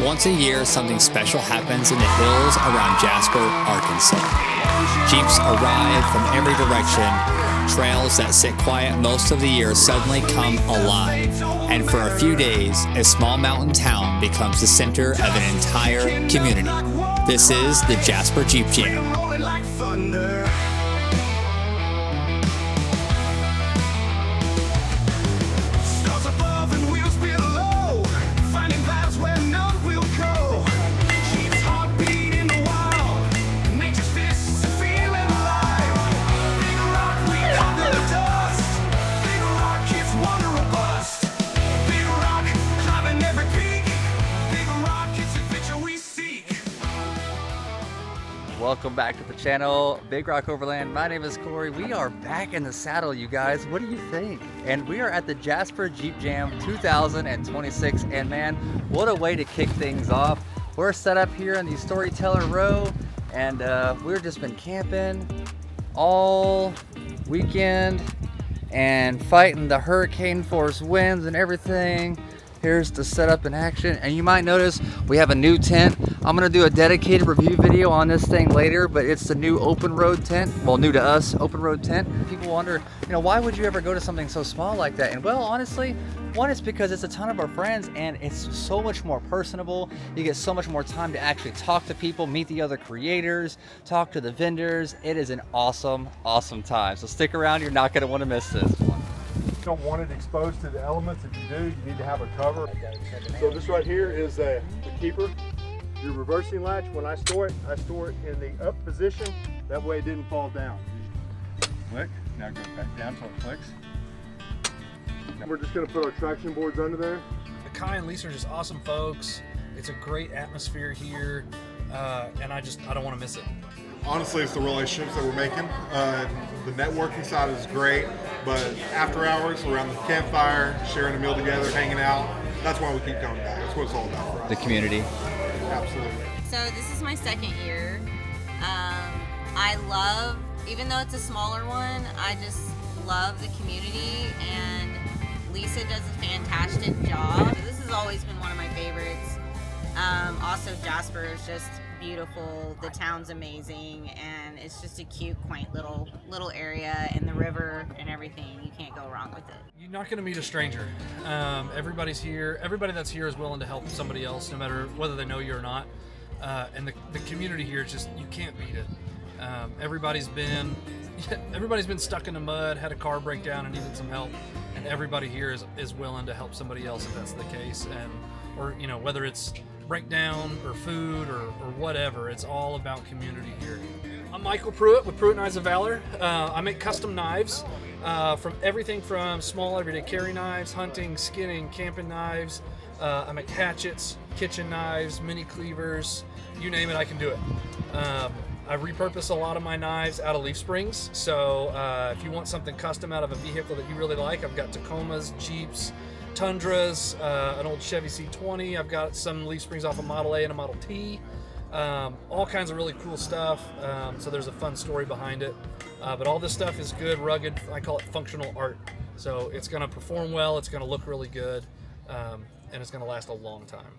Once a year, something special happens in the hills around Jasper, Arkansas. Jeeps arrive from every direction. Trails that sit quiet most of the year suddenly come alive. And for a few days, a small mountain town becomes the center of an entire community. This is the Jasper Jeep Jam. Welcome back to the channel, Big Rock Overland. My name is Corey. We are back in the saddle, you guys. What do you think? And we are at the Jasper Jeep Jam 2026, and man, what a way to kick things off. We're set up here in the Storyteller row, and we've just been camping all weekend and fighting the hurricane force winds and everything. Here's the setup in action, and you might notice we have a new tent. I'm gonna do a dedicated review video on this thing later, but it's the new open road tent. Well, new to us, open road tent. People wonder, you know, why would you ever go to something so small like that? And well, honestly, one is because it's a ton of our friends and it's so much more personable. You get so much more time to actually talk to people, meet the other creators, talk to the vendors. It is an awesome, awesome time. So stick around, you're not gonna wanna miss this one. Don't want it exposed to the elements. If you do, you need to have a cover. So this right here is the keeper. Your reversing latch, when I store it in the up position. That way it didn't fall down. Click, now go back down so it clicks. We're just gonna put our traction boards under there. The Kai and Lisa are just awesome folks. It's a great atmosphere here, and I don't want to miss it. Honestly, it's the relationships that we're making. The networking side is great, but after hours, around the campfire, sharing a meal together, hanging out, that's why we keep coming back. That's what it's all about for us. The community. Absolutely. So this is my second year. I love, even though it's a smaller one, I just love the community, and Lisa does a fantastic job. This has always been one of my favorites. Also, Jasper is just beautiful. The town's amazing, and it's just a cute, quaint little area, and the river and everything. You can't go wrong with it. You're not going to meet a stranger. Everybody's here. Everybody that's here is willing to help somebody else, no matter whether they know you or not. And the community here is just, you can't beat it. Everybody's been stuck in the mud, had a car break down and needed some help, and everybody here is willing to help somebody else if that's the case. Or you know, whether it's breakdown or food or whatever, it's all about community here. I'm Michael Pruitt with Pruitt Knives of Valor. I make custom knives from everything from small everyday carry knives, hunting, skinning, camping knives. I make hatchets, kitchen knives, mini cleavers, you name it, I can do it. I repurpose a lot of my knives out of leaf springs, so if you want something custom out of a vehicle that you really like, I've got Tacomas, Jeeps, Tundras, an old Chevy C20. I've got some leaf springs off a Model A and a Model T. All kinds of really cool stuff. So there's a fun story behind it. But all this stuff is good, rugged. I call it functional art. So it's going to perform well. It's going to look really good, and it's going to last a long time.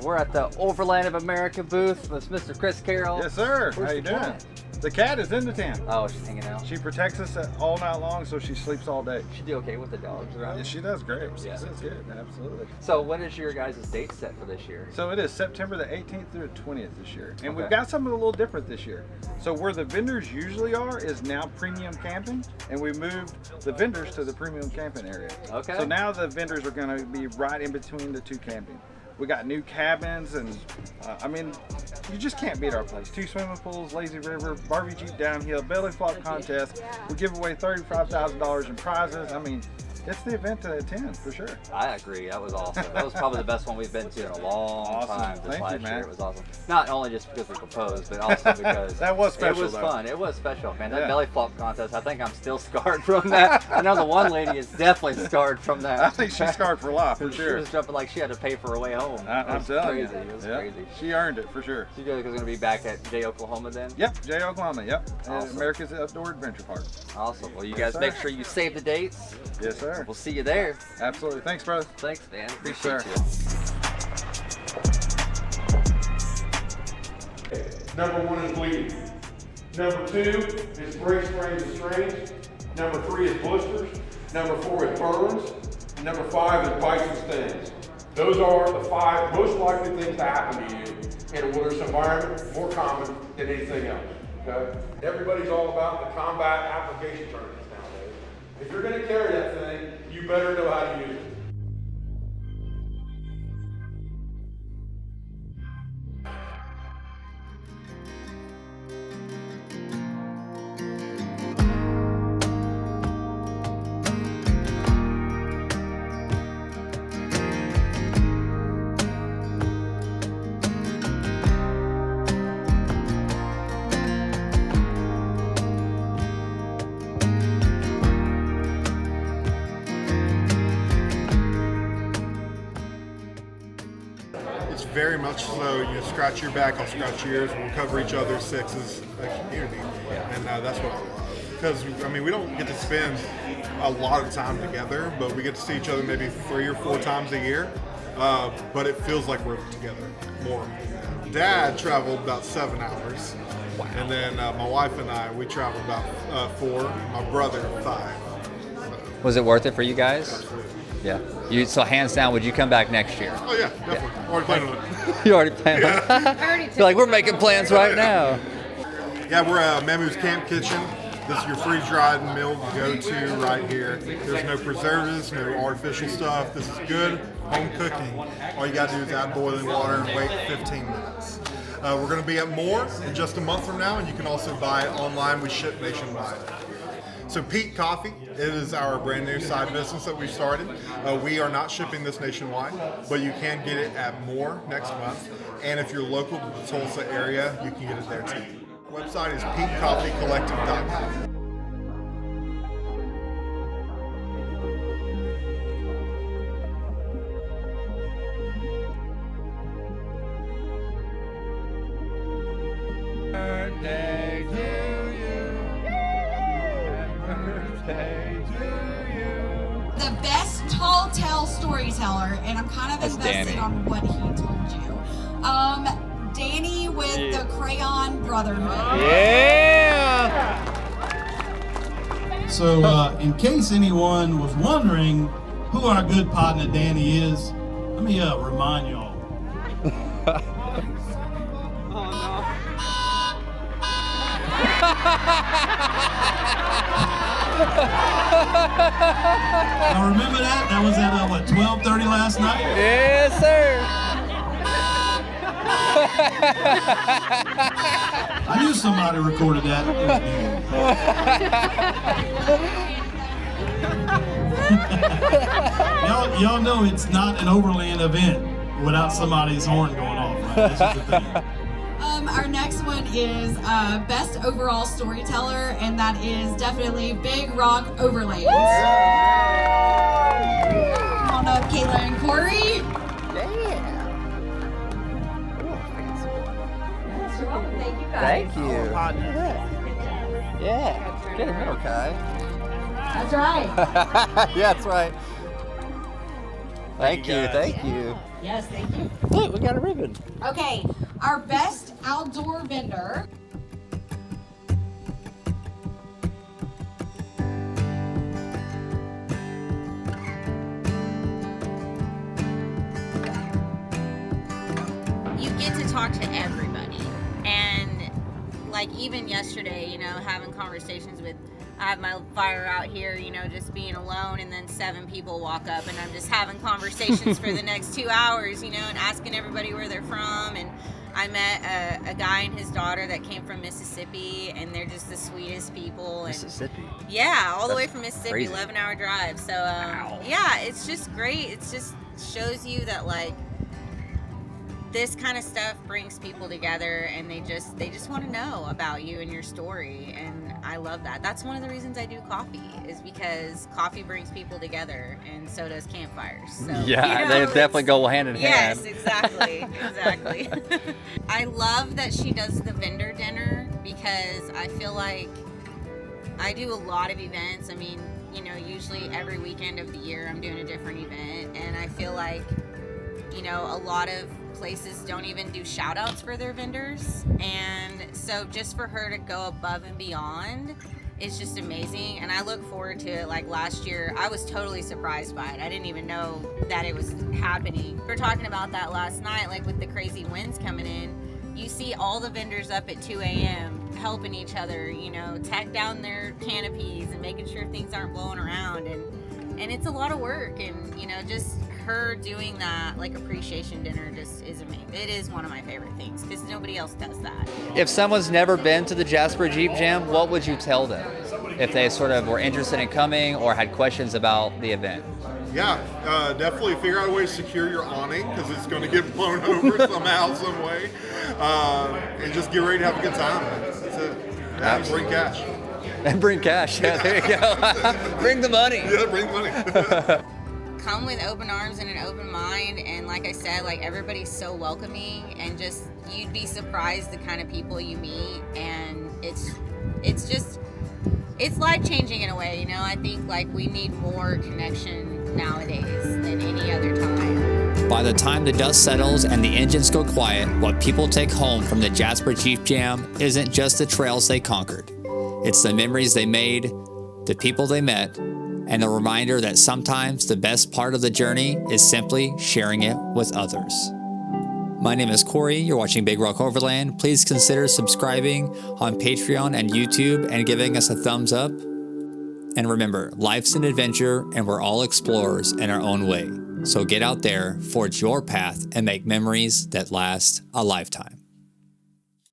We're at the Overland of America booth with Mr. Chris Carroll. Yes, sir. Where's How you the doing? cat? The cat is in the tent. Oh, she's hanging out. She protects us all night long, so she sleeps all day. She do okay with the dogs around? Yeah, she does great. Yeah. She does good. Absolutely. So what is your guys' date set for this year? So it is September the 18th through the 20th this year. And Okay. we've got something a little different this year. So where the vendors usually are is now premium camping, and we moved the vendors to the premium camping area. Okay. So now the vendors are going to be right in between the two camping. We got new cabins, and I mean, you just can't beat our place. 2 swimming pools, lazy river, Barbie Jeep downhill, belly flop contest. We give away $35,000 in prizes. I mean, it's the event to attend for sure. I agree. That was awesome. That was probably the best one we've been to in a long time. This Thank last you, man. year. It was awesome. Not only just because we proposed, but also because that was special. It was fun. It was special, man. That belly flop contest. I think I'm still scarred from that. I know the one lady is definitely scarred from that. I think she's scarred for life for sure. She was jumping like she had to pay for her way home. I'm telling you, it was crazy. She earned it for sure. So you guys are going to be back at J Oklahoma then? Yep, J Oklahoma. Yep, Awesome. America's Outdoor Adventure Park. Awesome. Well, you guys make sure you save the dates. Yes, sir. We'll see you there. Absolutely. Thanks, brother. Thanks, man. Appreciate you. Number 1 is bleeding. Number 2 is break sprains and strains. Number 3 is blisters. Number 4 is burns. And number 5 is bites and stings. Those are the 5 most likely things to happen to you in a wilderness environment, more common than anything else. Okay? Everybody's all about the combat application tournaments nowadays. If you're going to carry that thing, you better know how to use it. Very much so. You scratch your back, I'll scratch yours. We'll cover each other's sixes, a community, and that's what I love. Because I mean, we don't get to spend a lot of time together, but we get to see each other maybe 3 or 4 times a year. But it feels like we're together more. Dad traveled about 7 hours, and then my wife and I, we traveled about 4. My brother 5. Was it worth it for you guys? Absolutely. Yeah. So hands down, would you come back next year? Oh yeah, definitely. Already planning on it. You already planned on it? You're like, we're making plans right now. Yeah, we're at Mamoo's Camp Kitchen. This is your freeze-dried meal to go to right here. There's no preservatives, no artificial stuff. This is good home cooking. All you gotta do is add boiling water and wait 15 minutes. We're gonna be at More in just a month from now, and you can also buy it online. We ship nationwide. So Pete Coffee, it is our brand new side business that we've started. We are not shipping this nationwide, but you can get it at More next month. And if you're local to the Tulsa area, you can get it there too. Our website is petecoffeecollective.com. The best tall tale storyteller, and I'm kind of invested on what he told you. Danny with the Crayon Brotherhood. Yeah! So, in case anyone was wondering who our good partner Danny is, let me remind y'all. Now remember that? That was at what, 12:30 last night? Yes, sir. I knew somebody recorded that. Y'all know it's not an Overland event without somebody's horn going off, right? This is the thing. Our next one is best overall storyteller, and that is definitely Big Rock Overland. Come on up, Kayla and Corey. Thank you. Yeah. Get a middle, Kai. That's right. Yeah, that's right. Thank you. Thank you. Yes, thank you. Look, we got a ribbon. Okay, our best outdoor vendor. You get to talk to everybody, and like even yesterday, you know, having conversations with, I have my fire out here, you know, just being alone, and then 7 people walk up and I'm just having conversations for the next 2 hours, you know, and asking everybody where they're from, and I met a guy and his daughter that came from Mississippi, and they're just the sweetest people. And Mississippi. yeah, all the way That's from Mississippi, crazy. 11-hour drive. So yeah, it's just great. It's just shows you that like this kind of stuff brings people together, and they just want to know about you and your story, and I love that. That's one of the reasons I do coffee, is because coffee brings people together, and so does campfires. So, Yeah, you know, they definitely go hand in hand. Yes, exactly, exactly. I love that she does the vendor dinner, because I feel like I do a lot of events. I mean, you know, usually every weekend of the year I'm doing a different event, and I feel like, you know, a lot of places don't even do shout outs for their vendors, and so just for her to go above and beyond is just amazing, and I look forward to it. Like last year, I was totally surprised by it. I didn't even know that it was happening. We were talking about that last night, like with the crazy winds coming in, you see all the vendors up at 2 a.m. helping each other, you know, tack down their canopies and making sure things aren't blowing around, and it's a lot of work, and you know, just her doing that like appreciation dinner just is amazing. It is one of my favorite things, because nobody else does that. If someone's never been to the Jasper Jeep Jam, what would you tell them if they sort of were interested in coming or had questions about the event? Yeah, definitely figure out a way to secure your awning, because it's going to get blown over somehow, some way. And just get ready to have a good time. That's it. And bring cash. And bring cash. Yeah, there you go. Bring the money. Yeah, bring money. Come with open arms and an open mind, and like I said, like everybody's so welcoming, and just you'd be surprised the kind of people you meet, and it's life-changing in a way, you know. I think like we need more connection nowadays than any other time. By the time the dust settles and the engines go quiet, what people take home from the Jasper Jeep Jam isn't just the trails they conquered. It's the memories they made, the people they met, and the reminder that sometimes the best part of the journey is simply sharing it with others. My name is Corey. You're watching Big Rock Overland. Please consider subscribing on Patreon and YouTube and giving us a thumbs up. And remember, life's an adventure, and we're all explorers in our own way. So get out there, forge your path, and make memories that last a lifetime.